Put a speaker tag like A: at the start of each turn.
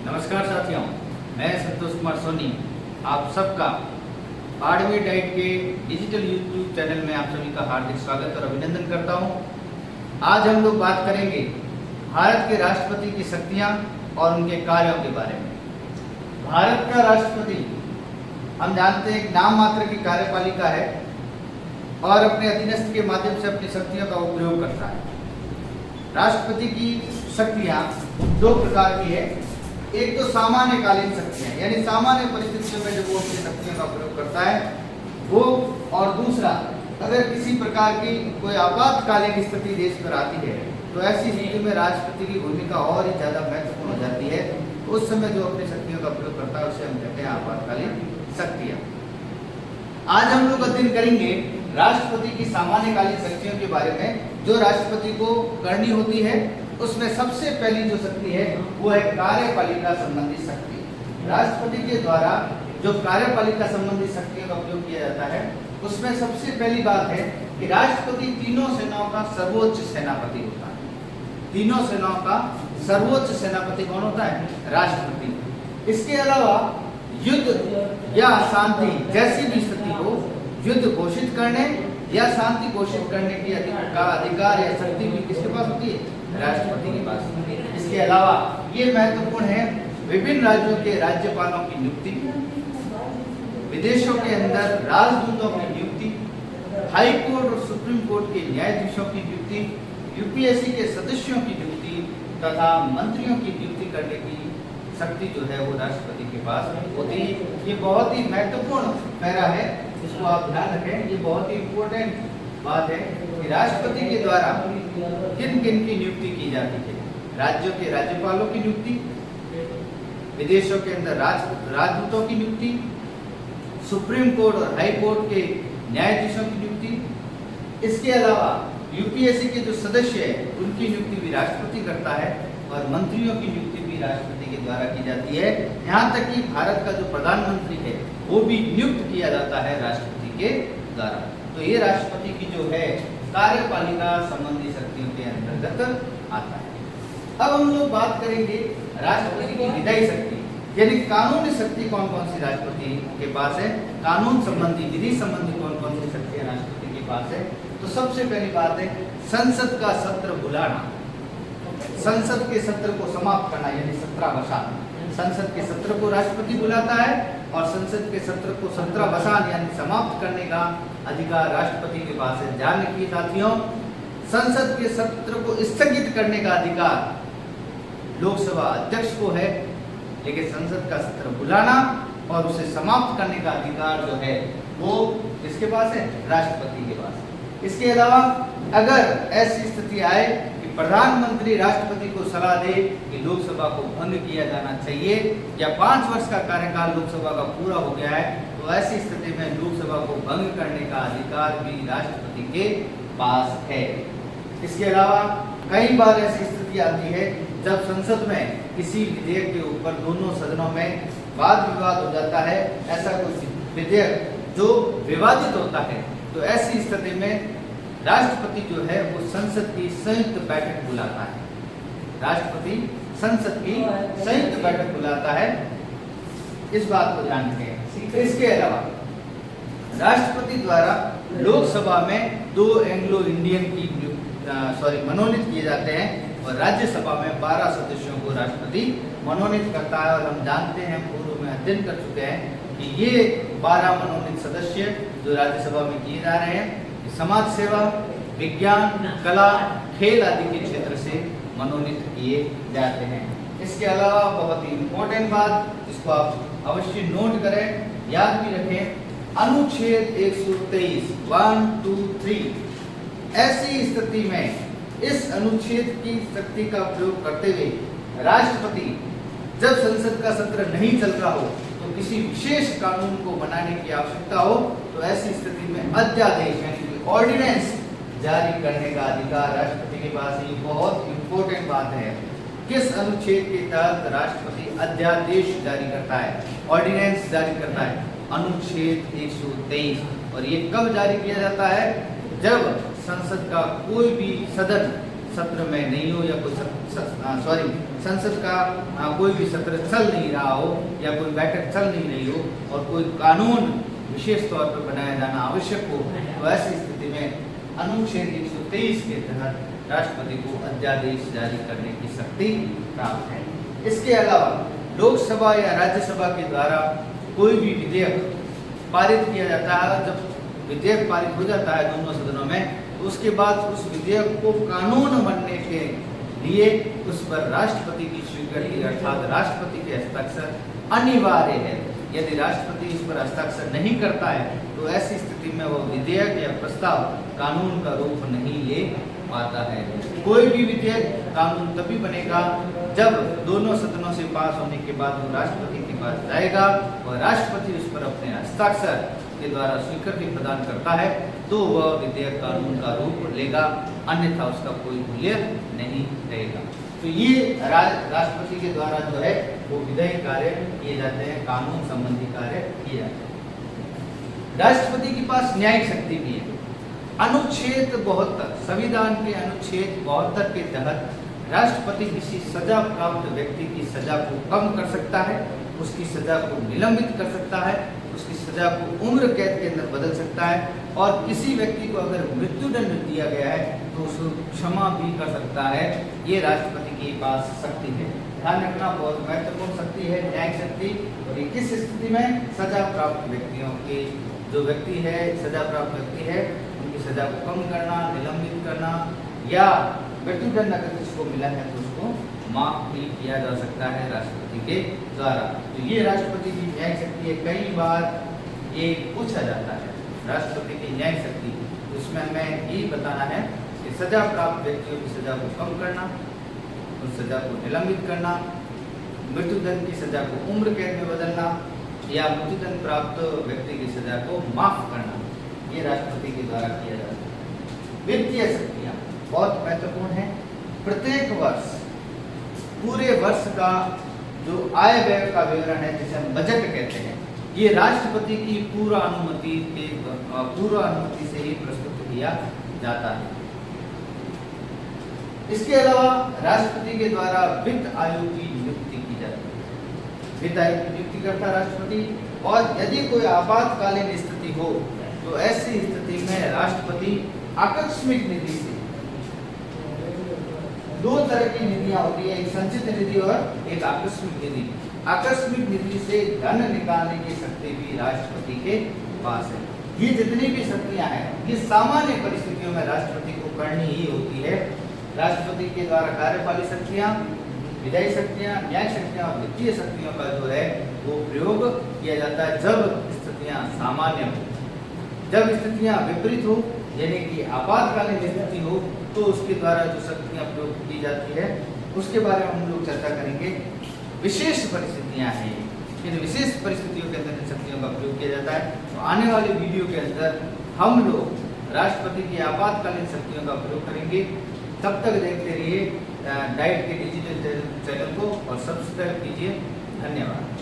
A: नमस्कार साथियों, मैं संतोष कुमार सोनी आप सबका पाडवी डाइट के डिजिटल यूट्यूब चैनल में आप सभी का हार्दिक स्वागत और अभिनंदन करता हूं। आज हम लोग बात करेंगे भारत के राष्ट्रपति की शक्तियां और उनके कार्यों के बारे में। भारत का राष्ट्रपति हम जानते हैं एक नाम मात्र की कार्यपालिका है और अपने अधीनस्थ के माध्यम से अपनी शक्तियों का उपयोग करता है। राष्ट्रपति की शक्तियां दो प्रकार की है। एक तो सामान्यकालीन शक्तियां, यानी सामान्य परिस्थितियों में जब वो अपनी शक्तियों का प्रयोग करता है वो, और दूसरा अगर किसी प्रकार की कोई आपातकालीन स्थिति देश पर आती है तो ऐसी स्थिति में राष्ट्रपति की भूमिका और ही ज्यादा महत्वपूर्ण हो जाती है। तो उस समय जो अपनी शक्तियों का प्रयोग करता है उसे हम कहते हैं आपातकालीन शक्तियां। आज हम लोग अध्ययन करेंगे राष्ट्रपति की सामान्यकालीन शक्तियों के बारे में। जो राष्ट्रपति को करनी होती है उसमें सबसे पहली जो शक्ति है वो है कार्यपालिका संबंधी शक्ति। राष्ट्रपति के द्वारा जो कार्यपालिका संबंधी शक्तियों का उपयोग किया जाता है उसमें सबसे पहली बात है कि राष्ट्रपति तीनों सेनाओं का सर्वोच्च सेनापति होता है। तीनों सेनाओं का सर्वोच्च सेनापति कौन होता है? राष्ट्रपति। इसके अलावा युद्ध या शांति जैसी भी स्थिति हो, युद्ध घोषित करने या शांति घोषित करने की अधिकार या शक्ति भी किसके पास होती है? राष्ट्रपति के पास। इसके अलावा ये महत्वपूर्ण है विभिन्न राज्यों के राज्यपालों की नियुक्ति, विदेशों के अंदर राजदूतों की नियुक्ति, हाई कोर्ट और सुप्रीम कोर्ट के न्यायाधीशों की नियुक्ति, यूपीएससी के सदस्यों की नियुक्ति तथा मंत्रियों की नियुक्ति करने की शक्ति जो है वो राष्ट्रपति के पास होती है। ये बहुत ही महत्वपूर्ण पैरा है, इसको आप ध्यान रखें। ये बहुत ही इम्पोर्टेंट बात है कि राष्ट्रपति के द्वारा किन किन की नियुक्ति की जाती है। राज्यों के राज्यपालों की नियुक्ति, विदेशों के अंदर राजदूतों की नियुक्ति, सुप्रीम कोर्ट और हाई कोर्ट के न्यायाधीशों की नियुक्ति। इसके अलावा यूपीएससी के जो सदस्य है उनकी नियुक्ति भी राष्ट्रपति करता है और मंत्रियों की नियुक्ति भी राष्ट्रपति के द्वारा की जाती है। यहाँ तक कि भारत का जो प्रधानमंत्री है वो भी नियुक्त किया जाता है राष्ट्रपति के द्वारा। तो ये राष्ट्रपति की जो है कार्यपालिका संबंधी शक्तियों के अंतर्गत आता है। अब हम लोग बात करेंगे राष्ट्रपति की विधायी शक्ति, यानी कानूनी शक्ति कौन कौन सी राष्ट्रपति के पास है। कानून संबंधी विधि संबंधी कौन कौन सी शक्तियां राष्ट्रपति के पास है। तो सबसे पहली बात है संसद का सत्र बुलाना, संसद के सत्र को समाप्त करना यानी सत्रावसान। संसद के सत्र को राष्ट्रपति बुलाता है और संसद के सत्र को सत्रावसान यानी समाप्त करने का अधिकार राष्ट्रपति के पास है। ध्यान रखिए साथियों, संसद के सत्र को स्थगित करने का अधिकार लोकसभा अध्यक्ष को है, लेकिन संसद का सत्र बुलाना और उसे समाप्त करने का अधिकार जो है वो किसके पास है? राष्ट्रपति के पास। इसके अलावा अगर ऐसी स्थिति आए कि प्रधानमंत्री राष्ट्रपति को सलाह दे कि लोकसभा को भंग किया जाना चाहिए या 5 वर्ष का कार्यकाल लोकसभा का पूरा हो गया है, तो ऐसी स्थिति में लोकसभा को भंग करने का अधिकार भी राष्ट्रपति के पास है। इसके अलावा कई बार ऐसी स्थिति आती है जब संसद में किसी विधेयक के ऊपर दोनों सदनों में वाद विवाद हो जाता है, ऐसा कोई विधेयक जो विवादित होता है, तो ऐसी स्थिति में राष्ट्रपति जो है वो संसद की संयुक्त बैठक बुलाता है। राष्ट्रपति संसद की संयुक्त बैठक बुलाता है, इस बात को ध्यान रखें। इसके अलावा राष्ट्रपति द्वारा लोकसभा में 2 एंग्लो इंडियन की मनोनीत किए जाते हैं और राज्यसभा में 12 सदस्यों को राष्ट्रपति मनोनीत करता है। और हम जानते हैं, पूर्व में अध्ययन कर चुके हैं कि ये 12 मनोनीत सदस्य जो राज्यसभा में किए जा रहे हैं समाज सेवा, विज्ञान, कला, खेल आदि के क्षेत्र से मनोनीत किए जाते हैं। इसके अलावा बहुत ही इम्पोर्टेंट बात जिसको आप अवश्य नोट करें, याद भी रखें, अनुच्छेद 123 1, 2, 3 ऐसी स्थिति में इस अनुच्छेद की शक्ति का प्रयोग करते हुए राष्ट्रपति जब संसद का सत्र नहीं चल रहा हो तो किसी विशेष कानून को बनाने की आवश्यकता हो, तो ऐसी स्थिति में अध्यादेश यानी ऑर्डिनेंस जारी करने का अधिकार राष्ट्रपति के पास है। ये बहुत इंपॉर्टेंट बात है। किस अनुच्छेद के तहत राष्ट्रपति अध्यादेश जारी करता है, ऑर्डिनेंस जारी करता है? अनुच्छेद 123। और ये कब जारी किया जाता है? जब संसद का कोई भी सदन सत्र में नहीं हो या कोई संसद का कोई भी सत्र चल नहीं रहा हो या कोई बैठक चल नहीं रही हो और कोई कानून विशेष तौर पर बनाया जाना आवश्यक हो, तो ऐसी स्थिति में अनुच्छेद 123 के तहत राष्ट्रपति को अध्यादेश जारी करने की शक्ति प्राप्त है। इसके अलावा लोकसभा या राज्यसभा के द्वारा कोई भी विधेयक पारित किया जाता है, जब विधेयक पारित हो जाता है दोनों सदनों में, तो उसके बाद उस विधेयक को कानून बनने के लिए उस पर राष्ट्रपति की स्वीकृति अर्थात राष्ट्रपति के हस्ताक्षर अनिवार्य है। यदि राष्ट्रपति इस पर हस्ताक्षर नहीं करता है तो ऐसी स्थिति में वह विधेयक या प्रस्ताव कानून का रूप नहीं ले पाता है। कोई भी विधेयक कानून तभी बनेगा जब दोनों सदनों से पास होने के बाद वो राष्ट्रपति के पास जाएगा और राष्ट्रपति उस पर अपने हस्ताक्षर के द्वारा स्वीकृति प्रदान करता है तो वह विधेयक कानून का रूप लेगा, अन्यथा उसका कोई मूल्य नहीं रहेगा। तो ये राष्ट्रपति के द्वारा जो है वो विधायी कार्य किए जाते हैं, कानून संबंधी कार्य किए जाते हैं। राष्ट्रपति के पास न्यायिक शक्ति भी है। अनुच्छेद 72 संविधान के अनुच्छेद 72 के तहत राष्ट्रपति किसी सजा प्राप्त व्यक्ति की सजा को कम कर सकता है, उसकी सजा को निलंबित कर सकता है, उसकी सजा को उम्र कैद के अंदर बदल सकता है और किसी व्यक्ति को अगर मृत्युदंड दिया गया है तो उसको क्षमा भी कर सकता है। ये राष्ट्रपति के पास शक्ति है। ध्यान रखना, बहुत महत्वपूर्ण शक्ति है न्यायिक शक्ति। और ये किस स्थिति में? सजा प्राप्त व्यक्तियों की, जो व्यक्ति है सजा प्राप्त व्यक्ति है उनकी सजा को कम करना, निलंबित करना या मृत्युदंड अगर किसको मिला है तो उसको माफ भी किया जा सकता है राष्ट्रपति के द्वारा। तो ये राष्ट्रपति की न्यायिक शक्ति है। कई बार ये पूछा जाता है राष्ट्रपति की न्यायिक शक्ति, उसमें हमें यही बताना है कि सजा प्राप्त व्यक्तियों की सजा को कम करना, उस सजा को निलंबित करना, मृत्युदंड की सजा को उम्र कैद में बदलना या मृत्युदंड प्राप्त व्यक्ति की सजा को माफ करना, ये राष्ट्रपति के द्वारा किया जाता है। वित्तीय शक्तियाँ बहुत महत्वपूर्ण है। प्रत्येक वर्ष पूरे वर्ष का जो आय व्यय का विवरण है जिसे हम बजट कहते हैं, ये राष्ट्रपति की पूर्व अनुमति से ही प्रस्तुत किया जाता है। इसके अलावा राष्ट्रपति के द्वारा वित्त आयोग की नियुक्ति की जाती है। वित्त आयोग की नियुक्ति करता है राष्ट्रपति। और यदि कोई आपातकालीन स्थिति हो तो ऐसी स्थिति में राष्ट्रपति आकस्मिक निधि से, दो तरह की निधियां होती है, एक संचित निधि और एक आकस्मिक निधि। आकस्मिक निधि से धन निकालने की शक्ति भी राष्ट्रपति के पास है। ये जितनी भी शक्तियां हैं ये सामान्य परिस्थितियों में राष्ट्रपति को करनी ही होती है। राष्ट्रपति के द्वारा कार्यपालिक शक्तियां, विधायी शक्तियां, न्यायिक शक्तियां और वित्तीय शक्तियों का जो है वो प्रयोग किया जाता है जब स्थितियां सामान्य हो। जब स्थितियां विपरीत हो यानी कि आपातकालीन स्थिति हो तो उसके द्वारा जो शक्तियां प्रयोग की जाती है उसके बारे में हम लोग चर्चा करेंगे। विशेष परिस्थितियां हैं, इन विशेष परिस्थितियों के अंदर इन शक्तियों का प्रयोग किया जाता है। तो आने वाले वीडियो के अंदर हम लोग राष्ट्रपति की आपातकालीन शक्तियों का प्रयोग करेंगे। तब तक देखते रहिए डाइट के डिजिटल चैनल को और सब्सक्राइब कीजिए। धन्यवाद।